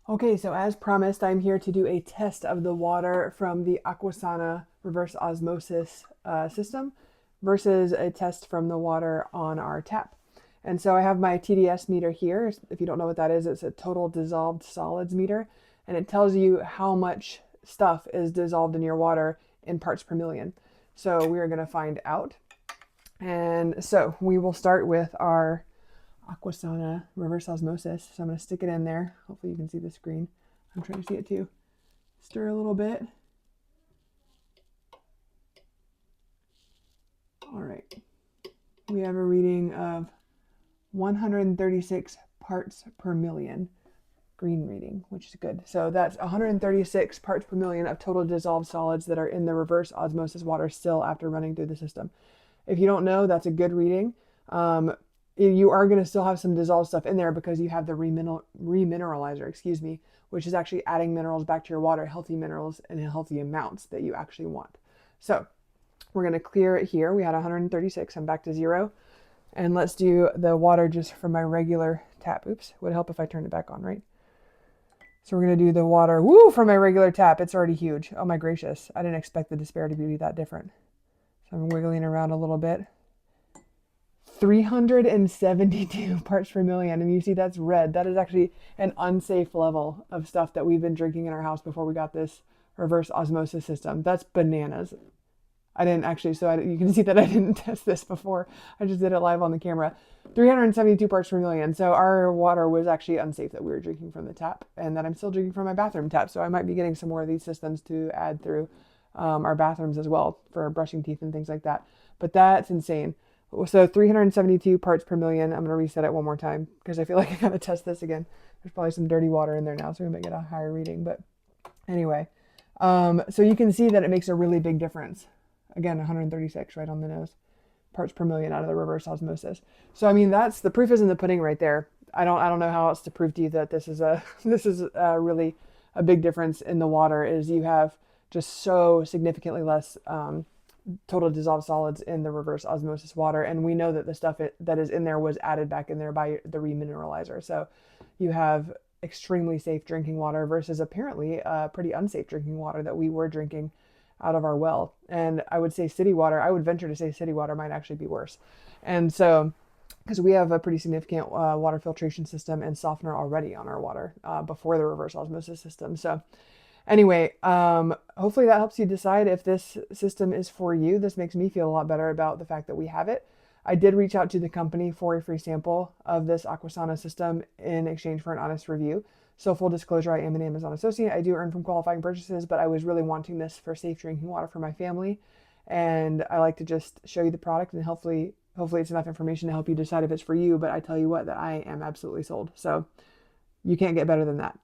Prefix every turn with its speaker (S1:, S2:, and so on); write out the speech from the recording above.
S1: Okay, so as promised, I'm here to do a test of the water from the Aquasana reverse osmosis system versus a test from the water on our tap. And so I have my TDS meter here. If you don't know what that is, it's a total dissolved solids meter, and it tells you how much stuff is dissolved in your water in parts per million. So we are going to find out. And so we will start with our Aquasana reverse osmosis. So I'm going to stick it in there. Hopefully you can see the screen. I'm trying to see it too. Stir a little bit. All right. We have a reading of 136 parts per million. Green reading, which is good. So that's 136 parts per million of total dissolved solids that are in the reverse osmosis water still after running through the system. If you don't know, that's a good reading. You are going to still have some dissolved stuff in there because you have the remineralizer, which is actually adding minerals back to your water, healthy minerals in healthy amounts that you actually want. So we're going to clear it here. We had 136. I'm back to 0. And let's do the water just from my regular tap. Oops, would help if I turned it back on, right? So we're going to do the water, from my regular tap. It's already huge. Oh my gracious. I didn't expect the disparity to be that different. So I'm wiggling around a little bit. 372 parts per million. And you see that's red. That is actually an unsafe level of stuff that we've been drinking in our house before we got this reverse osmosis system. That's bananas. I didn't actually, you can see that I didn't test this before. I just did it live on the camera. 372 parts per million. So our water was actually unsafe that we were drinking from the tap, and that I'm still drinking from my bathroom tap. So I might be getting some more of these systems to add through our bathrooms as well for brushing teeth and things like that. But that's insane. So 372 parts per million. I'm going to reset it one more time because I feel like I got to test this again. There's probably some dirty water in there now, so we might get a higher reading. But anyway, so you can see that it makes a really big difference. Again, 136 right on the nose parts per million out of the reverse osmosis. So I mean, that's the proof is in the pudding right there. I don't know how else to prove to you that this is really a big difference in the water. Is you have just so significantly less total dissolved solids in the reverse osmosis water, and we know that the stuff that is in there was added back in there by the remineralizer. So you have extremely safe drinking water versus apparently pretty unsafe drinking water that we were drinking out of our well. And I would say city water, I would venture to say city water might actually be worse. And so, because we have a pretty significant water filtration system and softener already on our water before the reverse osmosis system. So anyway, hopefully that helps you decide if this system is for you. This makes me feel a lot better about the fact that we have it. I did reach out to the company for a free sample of this Aquasana system in exchange for an honest review. So full disclosure, I am an Amazon associate. I do earn from qualifying purchases, but I was really wanting this for safe drinking water for my family. And I like to just show you the product, and hopefully it's enough information to help you decide if it's for you. But I tell you what, that I am absolutely sold. So you can't get better than that.